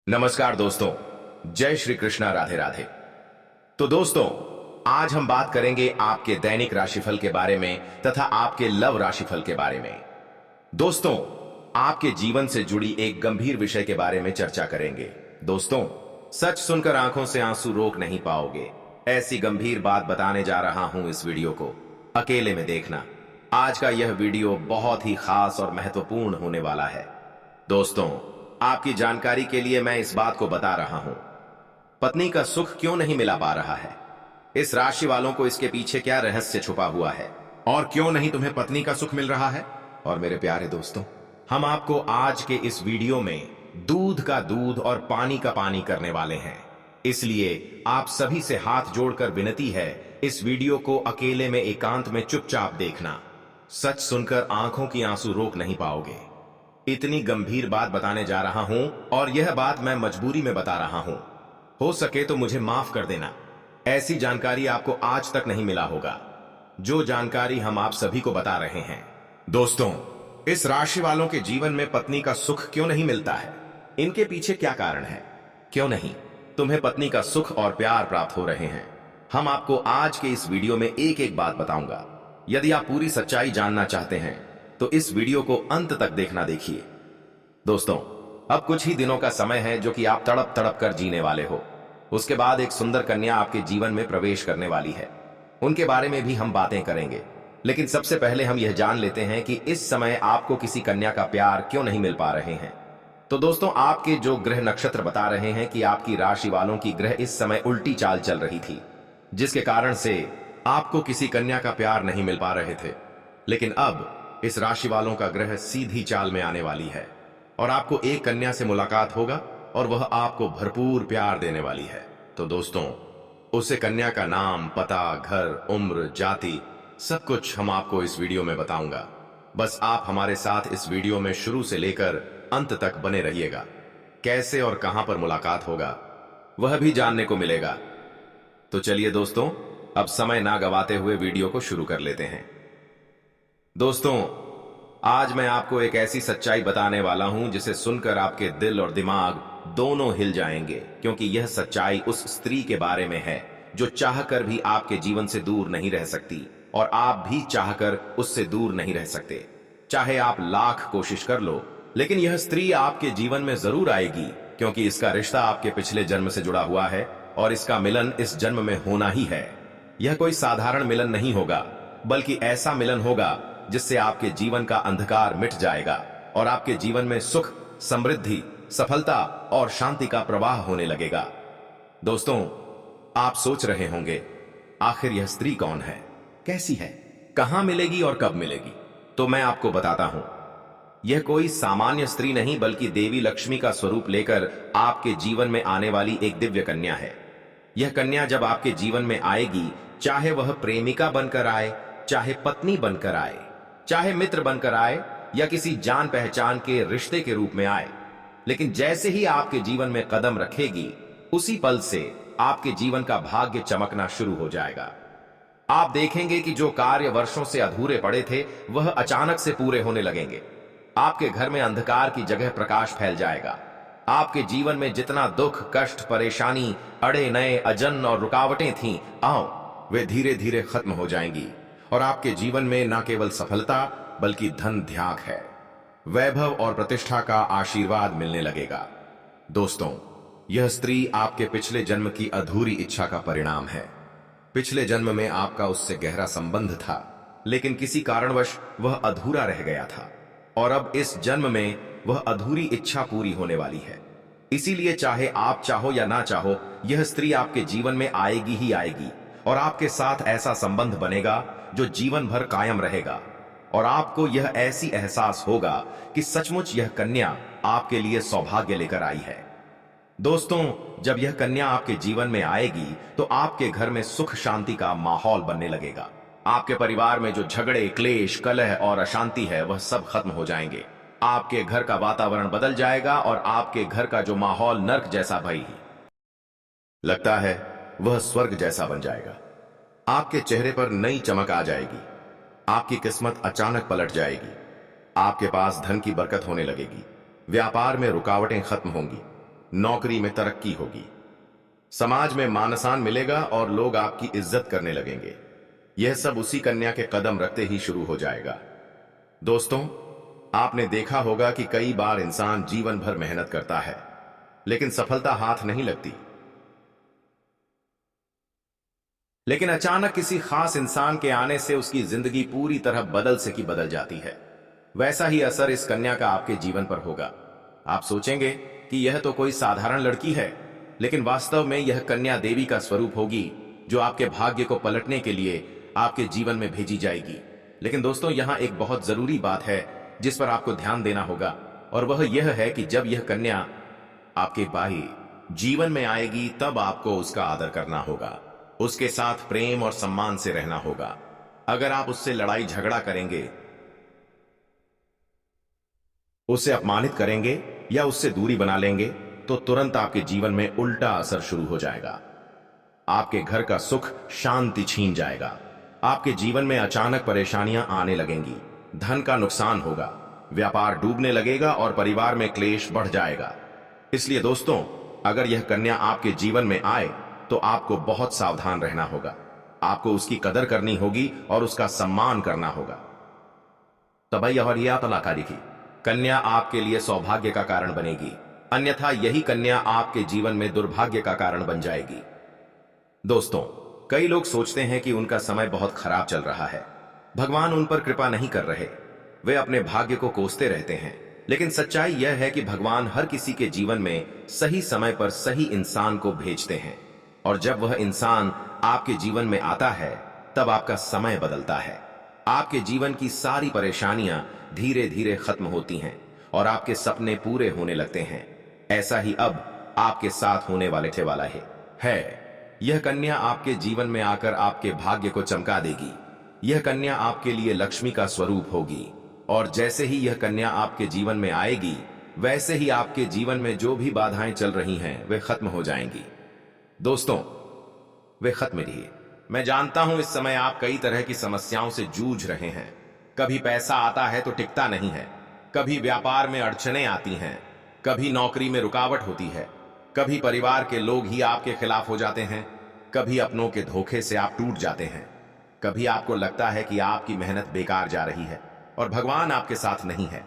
नमस्कार दोस्तों, जय श्री कृष्णा, राधे राधे। तो दोस्तों, आज हम बात करेंगे आपके दैनिक राशिफल के बारे में तथा आपके लव राशिफल के बारे में। दोस्तों, आपके जीवन से जुड़ी एक गंभीर विषय के बारे में चर्चा करेंगे। दोस्तों, सच सुनकर आंखों से आंसू रोक नहीं पाओगे। ऐसी गंभीर बात बताने जा रहा हूं। इस वीडियो को अकेले में देखना। आज का यह वीडियो बहुत ही खास और महत्वपूर्ण होने वाला है। दोस्तों, आपकी जानकारी के लिए मैं इस बात को बता रहा हूं, पत्नी का सुख क्यों नहीं मिला पा रहा है। इस राशि वालों को इसके पीछे क्या रहस्य छुपा हुआ है और क्यों नहीं तुम्हें पत्नी का सुख मिल रहा है। और मेरे प्यारे दोस्तों, हम आपको आज के इस वीडियो में दूध का दूध और पानी का पानी करने वाले हैं। इसलिए आप सभी से हाथ जोड़कर विनती है, इस वीडियो को अकेले में एकांत में चुपचाप देखना। सच सुनकर आंखों की आंसू रोक नहीं पाओगे। इतनी गंभीर बात बताने जा रहा हूं और यह बात मैं मजबूरी में बता रहा हूं। हो सके तो मुझे माफ कर देना। ऐसी जानकारी आपको आज तक नहीं मिला होगा, जो जानकारी हम आप सभी को बता रहे हैं। दोस्तों, इस राशि वालों के जीवन में पत्नी का सुख क्यों नहीं मिलता है, इनके पीछे क्या कारण है। क्यों नहीं तुम्हें पत्नी का सुख और प्यार प्राप्त हो रहे हैं, हम आपको आज के इस वीडियो में एक एक बात बताऊंगा। यदि आप पूरी सच्चाई जानना चाहते हैं तो इस वीडियो को अंत तक देखना। देखिए दोस्तों, अब कुछ ही दिनों का समय है जो कि आप तड़प तड़प कर जीने वाले हो। उसके बाद एक सुंदर कन्या आपके जीवन में प्रवेश करने वाली है। उनके बारे में भी हम बातें करेंगे, लेकिन सबसे पहले हम यह जान लेते हैं कि इस समय आपको किसी कन्या का प्यार क्यों नहीं मिल पा रहे हैं। तो दोस्तों, आपके जो ग्रह नक्षत्र बता रहे हैं कि आपकी राशि वालों की ग्रह इस समय उल्टी चाल चल रही थी, जिसके कारण से आपको किसी कन्या का प्यार नहीं मिल पा रहे थे। लेकिन अब इस राशि वालों का ग्रह सीधी चाल में आने वाली है और आपको एक कन्या से मुलाकात होगा और वह आपको भरपूर प्यार देने वाली है। तो दोस्तों, उसे कन्या का नाम, पता, घर, उम्र, जाति सब कुछ हम आपको इस वीडियो में बताऊंगा। बस आप हमारे साथ इस वीडियो में शुरू से लेकर अंत तक बने रहिएगा। कैसे और कहां पर मुलाकात होगा वह भी जानने को मिलेगा। तो चलिए दोस्तों, अब समय ना गवाते हुए वीडियो को शुरू कर लेते हैं। दोस्तों, आज मैं आपको एक ऐसी सच्चाई बताने वाला हूं जिसे सुनकर आपके दिल और दिमाग दोनों हिल जाएंगे, क्योंकि यह सच्चाई उस स्त्री के बारे में है जो चाहकर भी आपके जीवन से दूर नहीं रह सकती और आप भी चाहकर उससे दूर नहीं रह सकते। चाहे आप लाख कोशिश कर लो, लेकिन यह स्त्री आपके जीवन में जरूर आएगी, क्योंकि इसका रिश्ता आपके पिछले जन्म से जुड़ा हुआ है और इसका मिलन इस जन्म में होना ही है। यह कोई साधारण मिलन नहीं होगा, बल्कि ऐसा मिलन होगा जिससे आपके जीवन का अंधकार मिट जाएगा और आपके जीवन में सुख, समृद्धि, सफलता और शांति का प्रवाह होने लगेगा। दोस्तों, आप सोच रहे होंगे, आखिर यह स्त्री कौन है, कैसी है, कहां मिलेगी और कब मिलेगी। तो मैं आपको बताता हूं, यह कोई सामान्य स्त्री नहीं, बल्कि देवी लक्ष्मी का स्वरूप लेकर आपके जीवन में आने वाली एक दिव्य कन्या है। यह कन्या जब आपके जीवन में आएगी, चाहे वह प्रेमिका बनकर आए, चाहे पत्नी बनकर आए, चाहे मित्र बनकर आए या किसी जान पहचान के रिश्ते के रूप में आए, लेकिन जैसे ही आपके जीवन में कदम रखेगी, उसी पल से आपके जीवन का भाग्य चमकना शुरू हो जाएगा। आप देखेंगे कि जो कार्य वर्षों से अधूरे पड़े थे, वह अचानक से पूरे होने लगेंगे। आपके घर में अंधकार की जगह प्रकाश फैल जाएगा। आपके जीवन में जितना दुख, कष्ट, परेशानी, अड़े नए, अजन और रुकावटें थीं, वे धीरे धीरे खत्म हो जाएंगी और आपके जीवन में न केवल सफलता बल्कि धन ध्याक है, वैभव और प्रतिष्ठा का आशीर्वाद मिलने लगेगा। दोस्तों, यह स्त्री आपके पिछले जन्म की अधूरी इच्छा का परिणाम है। पिछले जन्म में आपका उससे गहरा संबंध था, लेकिन किसी कारणवश वह अधूरा रह गया था और अब इस जन्म में वह अधूरी इच्छा पूरी होने वाली है। इसीलिए चाहे आप चाहो या ना चाहो, यह स्त्री आपके जीवन में आएगी ही आएगी और आपके साथ ऐसा संबंध बनेगा जो जीवन भर कायम रहेगा और आपको यह ऐसी एहसास होगा कि सचमुच यह कन्या आपके लिए सौभाग्य लेकर आई है। दोस्तों, जब यह कन्या आपके जीवन में आएगी तो आपके घर में सुख शांति का माहौल बनने लगेगा। आपके परिवार में जो झगड़े, क्लेश, कलह और अशांति है, वह सब खत्म हो जाएंगे। आपके घर का वातावरण बदल जाएगा और आपके घर का जो माहौल नर्क जैसा भई लगता है, वह स्वर्ग जैसा बन जाएगा। आपके चेहरे पर नई चमक आ जाएगी। आपकी किस्मत अचानक पलट जाएगी। आपके पास धन की बरकत होने लगेगी। व्यापार में रुकावटें खत्म होंगी। नौकरी में तरक्की होगी, समाज में मान सम्मान मिलेगा और लोग आपकी इज्जत करने लगेंगे। यह सब उसी कन्या के कदम रखते ही शुरू हो जाएगा। दोस्तों, आपने देखा होगा कि कई बार इंसान जीवन भर मेहनत करता है लेकिन सफलता हाथ नहीं लगती, लेकिन अचानक किसी खास इंसान के आने से उसकी जिंदगी पूरी तरह बदल से की बदल जाती है। वैसा ही असर इस कन्या का आपके जीवन पर होगा। आप सोचेंगे कि यह तो कोई साधारण लड़की है, लेकिन वास्तव में यह कन्या देवी का स्वरूप होगी जो आपके भाग्य को पलटने के लिए आपके जीवन में भेजी जाएगी। लेकिन दोस्तों, यहां एक बहुत जरूरी बात है जिस पर आपको ध्यान देना होगा, और वह यह है कि जब यह कन्या आपके भाई जीवन में आएगी तब आपको उसका आदर करना होगा, उसके साथ प्रेम और सम्मान से रहना होगा। अगर आप उससे लड़ाई झगड़ा करेंगे, उसे अपमानित करेंगे या उससे दूरी बना लेंगे तो तुरंत आपके जीवन में उल्टा असर शुरू हो जाएगा। आपके घर का सुख शांति छीन जाएगा, आपके जीवन में अचानक परेशानियां आने लगेंगी, धन का नुकसान होगा, व्यापार डूबने लगेगा और परिवार में क्लेश बढ़ जाएगा। इसलिए दोस्तों, अगर यह कन्या आपके जीवन में आए तो आपको बहुत सावधान रहना होगा। आपको उसकी कदर करनी होगी और उसका सम्मान करना होगा। तभी और यह तलाकारी की कन्या आपके लिए सौभाग्य का कारण बनेगी, अन्यथा यही कन्या आपके जीवन में दुर्भाग्य का कारण बन जाएगी। दोस्तों, कई लोग सोचते हैं कि उनका समय बहुत खराब चल रहा है, भगवान उन पर कृपा नहीं कर रहे, वे अपने भाग्य को कोसते रहते हैं। लेकिन सच्चाई यह है कि भगवान हर किसी के जीवन में सही समय पर सही इंसान को भेजते हैं, और जब वह इंसान आपके जीवन में आता है तब आपका समय बदलता है। आपके जीवन की सारी परेशानियां धीरे धीरे खत्म होती हैं और आपके सपने पूरे होने लगते हैं। ऐसा ही अब आपके साथ होने वाला है। यह कन्या आपके जीवन में आकर आपके भाग्य को चमका देगी। यह कन्या आपके लिए लक्ष्मी का स्वरूप होगी, और जैसे ही यह कन्या आपके जीवन में आएगी वैसे ही आपके जीवन में जो भी बाधाएं चल रही हैं वे खत्म हो जाएंगी। दोस्तों, वे खत्म रही। मैं जानता हूं इस समय आप कई तरह की समस्याओं से जूझ रहे हैं। कभी पैसा आता है तो टिकता नहीं है, कभी व्यापार में अड़चनें आती हैं, कभी नौकरी में रुकावट होती है, कभी परिवार के लोग ही आपके खिलाफ हो जाते हैं, कभी अपनों के धोखे से आप टूट जाते हैं, कभी आपको लगता है कि आपकी मेहनत बेकार जा रही है और भगवान आपके साथ नहीं है।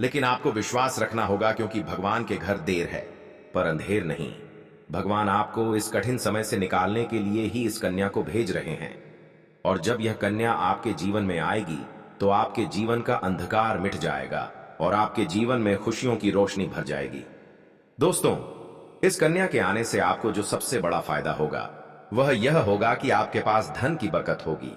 लेकिन आपको विश्वास रखना होगा, क्योंकि भगवान के घर देर है पर अंधेर नहीं। भगवान आपको इस कठिन समय से निकालने के लिए ही इस कन्या को भेज रहे हैं, और जब यह कन्या आपके जीवन में आएगी तो आपके जीवन का अंधकार मिट जाएगा और आपके जीवन में खुशियों की रोशनी भर जाएगी। दोस्तों, इस कन्या के आने से आपको जो सबसे बड़ा फायदा होगा वह यह होगा कि आपके पास धन की बरकत होगी।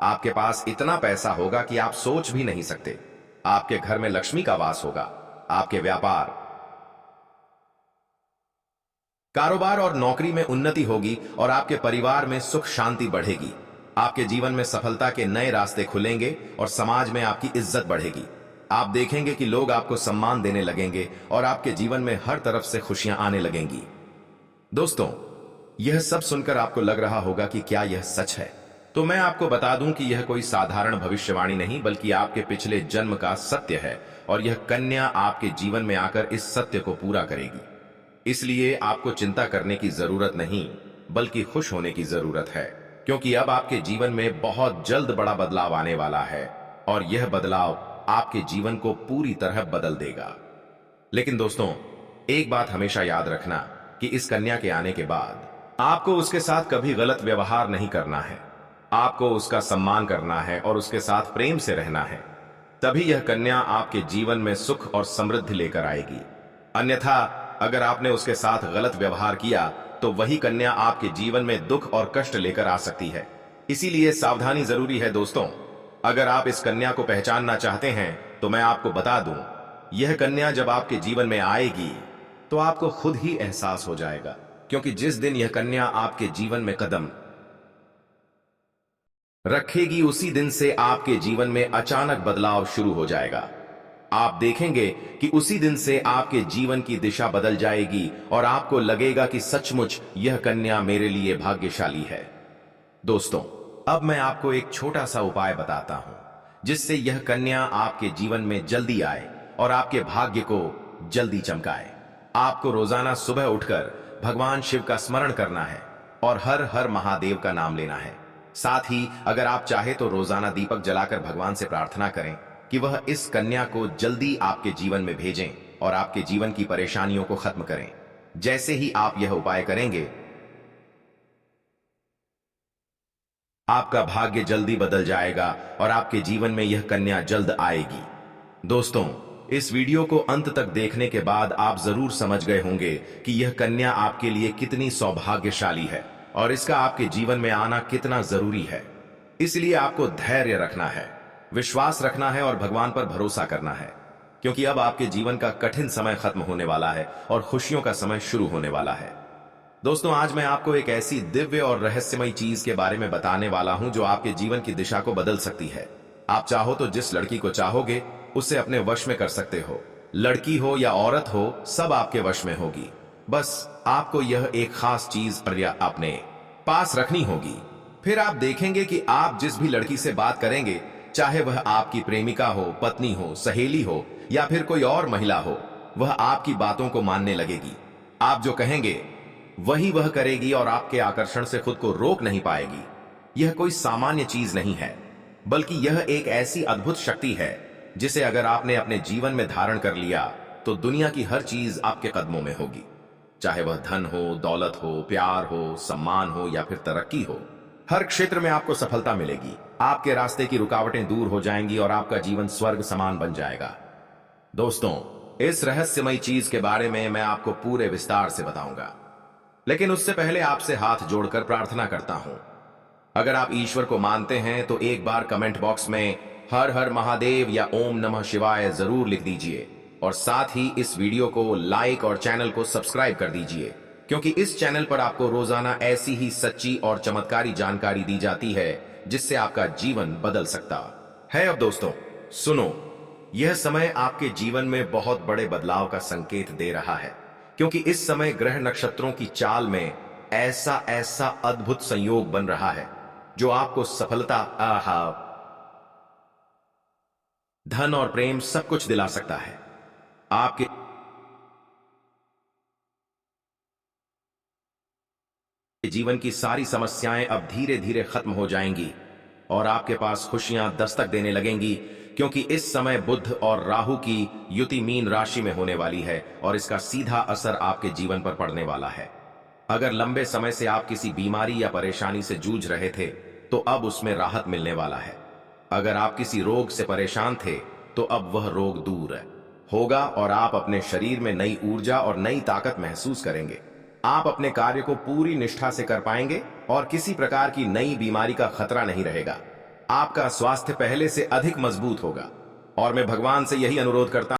आपके पास इतना पैसा होगा कि आप सोच भी नहीं सकते। आपके घर में लक्ष्मी का वास होगा। आपके व्यापार, कारोबार और नौकरी में उन्नति होगी और आपके परिवार में सुख शांति बढ़ेगी। आपके जीवन में सफलता के नए रास्ते खुलेंगे और समाज में आपकी इज्जत बढ़ेगी। आप देखेंगे कि लोग आपको सम्मान देने लगेंगे और आपके जीवन में हर तरफ से खुशियां आने लगेंगी। दोस्तों, यह सब सुनकर आपको लग रहा होगा कि क्या यह सच है? तो मैं आपको बता दूं कि यह कोई साधारण भविष्यवाणी नहीं, बल्कि आपके पिछले जन्म का सत्य है, और यह कन्या आपके जीवन में आकर इस सत्य को पूरा करेगी। इसलिए आपको चिंता करने की जरूरत नहीं, बल्कि खुश होने की जरूरत है, क्योंकि अब आपके जीवन में बहुत जल्द बड़ा बदलाव आने वाला है, और यह बदलाव आपके जीवन को पूरी तरह बदल देगा। लेकिन दोस्तों, एक बात हमेशा याद रखना कि इस कन्या के आने के बाद आपको उसके साथ कभी गलत व्यवहार नहीं करना है। आपको उसका सम्मान करना है और उसके साथ प्रेम से रहना है। तभी यह कन्या आपके जीवन में सुख और समृद्धि लेकर आएगी। अन्यथा अगर आपने उसके साथ गलत व्यवहार किया तो वही कन्या आपके जीवन में दुख और कष्ट लेकर आ सकती है। इसीलिए सावधानी जरूरी है। दोस्तों, अगर आप इस कन्या को पहचानना चाहते हैं तो मैं आपको बता दूं, यह कन्या जब आपके जीवन में आएगी तो आपको खुद ही एहसास हो जाएगा, क्योंकि जिस दिन यह कन्या आपके जीवन में कदम रखेगी उसी दिन से आपके जीवन में अचानक बदलाव शुरू हो जाएगा। आप देखेंगे कि उसी दिन से आपके जीवन की दिशा बदल जाएगी और आपको लगेगा कि सचमुच यह कन्या मेरे लिए भाग्यशाली है। दोस्तों, अब मैं आपको एक छोटा सा उपाय बताता हूं जिससे यह कन्या आपके जीवन में जल्दी आए और आपके भाग्य को जल्दी चमकाए। आपको रोजाना सुबह उठकर भगवान शिव का स्मरण करना है और हर हर महादेव का नाम लेना है। साथ ही अगर आप चाहे तो रोजाना दीपक जलाकर भगवान से प्रार्थना करें कि वह इस कन्या को जल्दी आपके जीवन में भेजें और आपके जीवन की परेशानियों को खत्म करें। जैसे ही आप यह उपाय करेंगे, आपका भाग्य जल्दी बदल जाएगा और आपके जीवन में यह कन्या जल्द आएगी। दोस्तों, इस वीडियो को अंत तक देखने के बाद आप जरूर समझ गए होंगे कि यह कन्या आपके लिए कितनी सौभाग्यशाली है और इसका आपके जीवन में आना कितना जरूरी है। इसलिए आपको धैर्य रखना है, विश्वास रखना है और भगवान पर भरोसा करना है, क्योंकि अब आपके जीवन का कठिन समय खत्म होने वाला है और खुशियों का समय शुरू होने वाला है। दोस्तों, आज मैं आपको एक ऐसी दिव्य और रहस्यमयी चीज के बारे में बताने वाला हूं जो आपके जीवन की दिशा को बदल सकती है। आप चाहो तो जिस लड़की को चाहोगे उसे अपने वश में कर सकते हो। लड़की हो या औरत हो, सब आपके वश में होगी। बस आपको यह एक खास चीज अपने पास रखनी होगी। फिर आप देखेंगे कि आप जिस भी लड़की से बात करेंगे, चाहे वह आपकी प्रेमिका हो, पत्नी हो, सहेली हो या फिर कोई और महिला हो, वह आपकी बातों को मानने लगेगी। आप जो कहेंगे वही वह करेगी और आपके आकर्षण से खुद को रोक नहीं पाएगी। यह कोई सामान्य चीज नहीं है, बल्कि यह एक ऐसी अद्भुत शक्ति है जिसे अगर आपने अपने जीवन में धारण कर लिया तो दुनिया की हर चीज आपके कदमों में होगी। चाहे वह धन हो, दौलत हो, प्यार हो, सम्मान हो या फिर तरक्की हो, हर क्षेत्र में आपको सफलता मिलेगी। आपके रास्ते की रुकावटें दूर हो जाएंगी और आपका जीवन स्वर्ग समान बन जाएगा। दोस्तों, इस रहस्यमयी चीज के बारे में मैं आपको पूरे विस्तार से बताऊंगा, लेकिन उससे पहले आपसे हाथ जोड़कर प्रार्थना करता हूं। अगर आप ईश्वर को मानते हैं तो एक बार कमेंट बॉक्स में हर हर महादेव या ओम नमः शिवाय जरूर लिख दीजिए और साथ ही इस वीडियो को लाइक और चैनल को सब्सक्राइब कर दीजिए, क्योंकि इस चैनल पर आपको रोजाना ऐसी ही सच्ची और चमत्कारी जानकारी दी जाती है जिससे आपका जीवन बदल सकता है। अब दोस्तों सुनो, यह समय आपके जीवन में बहुत बड़े बदलाव का संकेत दे रहा है, क्योंकि इस समय ग्रह नक्षत्रों की चाल में ऐसा ऐसा अद्भुत संयोग बन रहा है जो आपको सफलता, धन और प्रेम सब कुछ दिला सकता है। आपके जीवन की सारी समस्याएं अब धीरे धीरे खत्म हो जाएंगी और आपके पास खुशियां दस्तक देने लगेंगी, क्योंकि इस समय बुध और राहु की युति मीन राशि में होने वाली है और इसका सीधा असर आपके जीवन पर पड़ने वाला है। अगर लंबे समय से आप किसी बीमारी या परेशानी से जूझ रहे थे तो अब उसमें राहत मिलने वाला है। अगर आप किसी रोग से परेशान थे तो अब वह रोग दूर होगा और आप अपने शरीर में नई ऊर्जा और नई ताकत महसूस करेंगे। आप अपने कार्य को पूरी निष्ठा से कर पाएंगे और किसी प्रकार की नई बीमारी का खतरा नहीं रहेगा। आपका स्वास्थ्य पहले से अधिक मजबूत होगा और मैं भगवान से यही अनुरोध करता